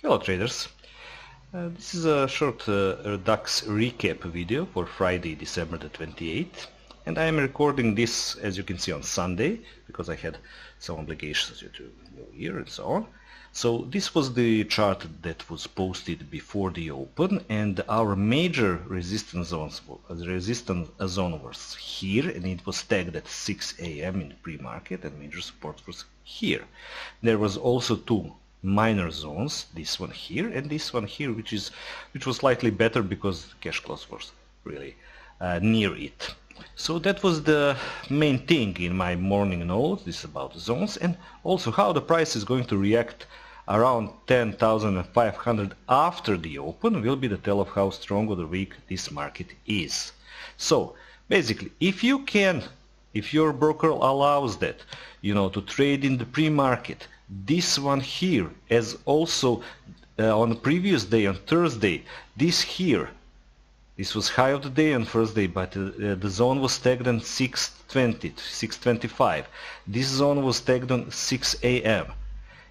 Hello traders, this is a short DAX recap video for Friday, December the 28th, and I am recording this, as you can see, on Sunday because I had some obligations due to New Year and so on. So this was the chart that was posted before the open, and our major resistance zone was here, and it was tagged at 6 a.m. in the pre-market, and major support was here. There was also two minor zones, this one here and this one here, which was slightly better because cash close was really near it. So that was the main thing in my morning note. This is about zones, and also how the price is going to react around 10,500 after the open will be the tell of how strong or the weak this market is. So basically, if your broker allows that, to trade in the pre-market, this one here, as also on the previous day, on Thursday, this here, this was high of the day on Thursday, but the zone was tagged on 6:20, 6:25. This zone was tagged on 6 a.m.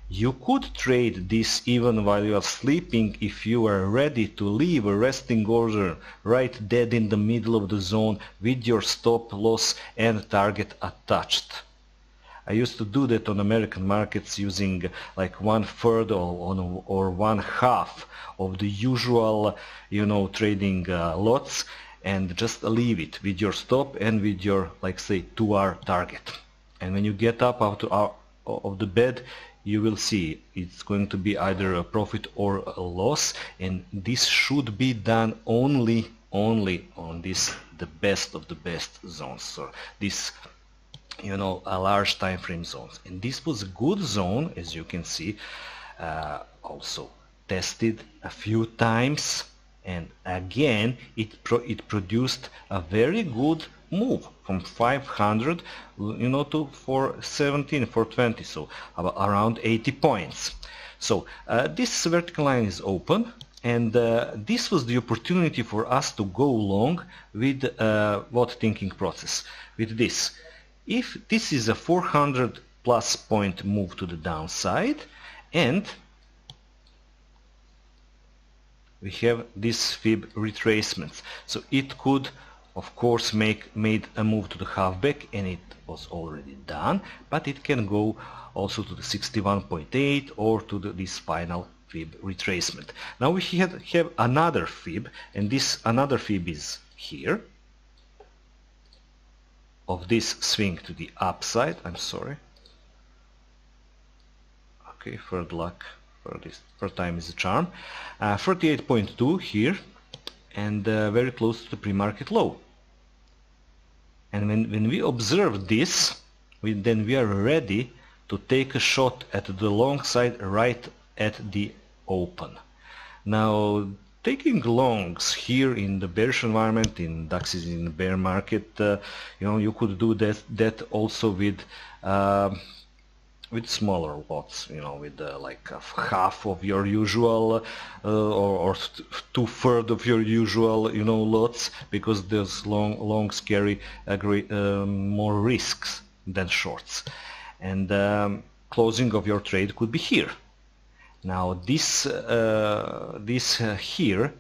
You could trade this even while you are sleeping if you are ready to leave a resting order right dead in the middle of the zone with your stop loss and target attached. I used to do that on American markets using like 1/3 or 1/2 of the usual, trading lots, and just leave it with your stop and with your, like, say, 2-hour target. And when you get up out of the bed, you will see it's going to be either a profit or a loss, and this should be done only on this, the best of the best zones. So this, a large time frame zones, and this was a good zone, as you can see, also tested a few times, and again it produced a very good move from 500 to 417, 420, so around 80 points. So this vertical line is open, and this was the opportunity for us to go long with what thinking process with this. If this is a 400 plus point move to the downside, and we have this fib retracements, so it could of course made a move to the halfback, and it was already done, but it can go also to the 61.8 or to this final fib retracement. Now we have another fib, and this another fib is here, of this swing to the upside. I'm sorry. Okay, third luck for this, third time is a charm. 38.2 here, and very close to the pre-market low. And when we observe this, then we are ready to take a shot at the long side right at the open. Now, taking longs here in the bearish environment, in DAX is in the bear market, you could do that also with smaller lots, with like half of your usual or 2/3 of your usual, lots, because those longs carry more risks than shorts, and closing of your trade could be here. Now this here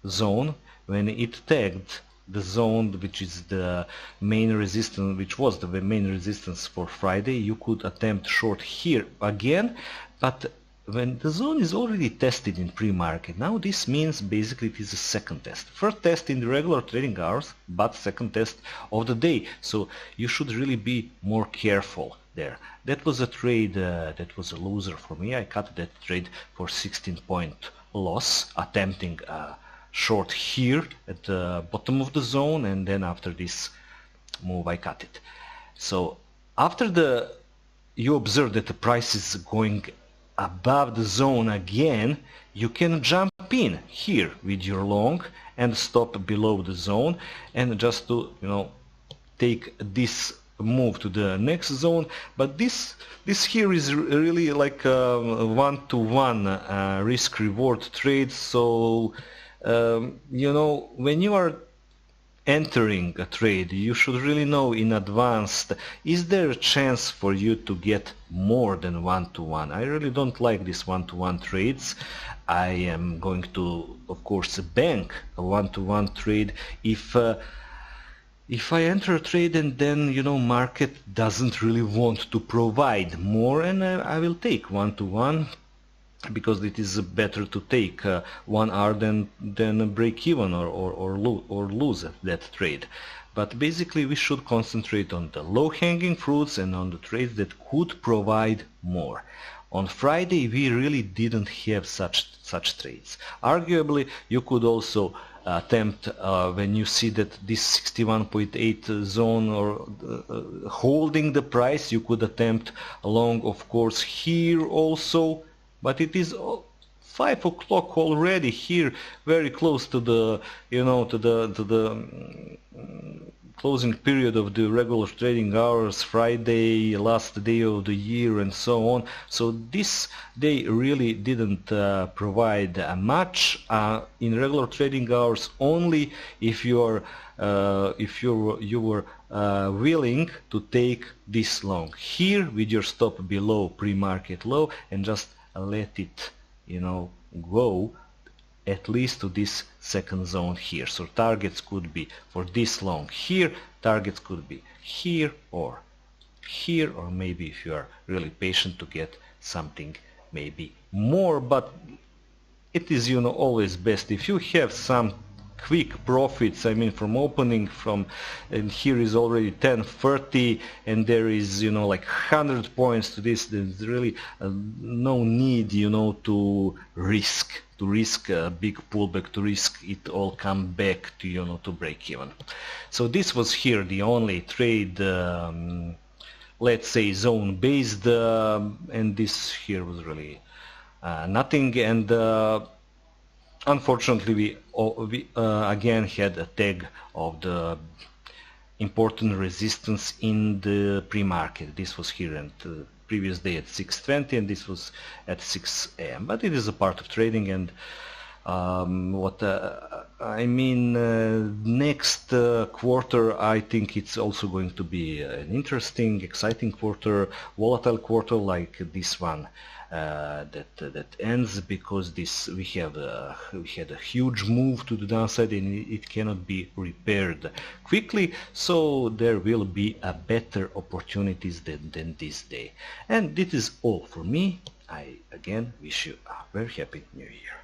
zone, when it tagged the zone which is the main resistance, which was the main resistance for Friday, you could attempt short here again, but when the zone is already tested in pre-market, now this means basically it is a second test. First test in the regular trading hours, but second test of the day, so you should really be more careful there. That was a trade that was a loser for me. I cut that trade for 16-point loss, attempting short here at the bottom of the zone, and then after this move I cut it. So after you observe that the price is going above the zone again, you can jump in here with your long and stop below the zone, and just to take this move to the next zone. But this here is really like a one-to-one risk reward trade. So when you are entering a trade, you should really know in advance, is there a chance for you to get more than one-to-one? I really don't like these one-to-one trades. I am going to, of course, bank a one-to-one trade if I enter a trade and then, market doesn't really want to provide more, and I will take one-to-one, because it is better to take 1 hour than break even or lose that trade. But basically we should concentrate on the low-hanging fruits and on the trades that could provide more. On Friday we really didn't have such trades. Arguably you could also attempt when you see that this 61.8 zone or holding the price, you could attempt along, of course, here also. But it is 5 o'clock already here, very close to the, to the closing period of the regular trading hours, Friday, last day of the year, and so on. So this day really didn't provide much in regular trading hours. Only if you were willing to take this long here with your stop below pre-market low and just let it, go at least to this second zone here. So targets could be for this long here, targets could be here, or maybe if you are really patient to get something maybe more. But it is, always best if you have some quick profits, I mean, from opening from, and here is already 10.30 and there is, like 100 points to this. There's really no need, to risk a big pullback, to risk it all come back to, to break even. So this was here the only trade, let's say zone based, and this here was really nothing. And unfortunately, we again had a tag of the important resistance in the pre-market. This was here and the previous day at 6:20, and this was at 6 a.m. But it is a part of trading, and next quarter, I think it's also going to be an interesting, exciting quarter, volatile quarter like this one. That ends because we had a huge move to the downside and it cannot be repaired quickly, so there will be a better opportunities than this day. And this is all for me. I again wish you a very happy new year.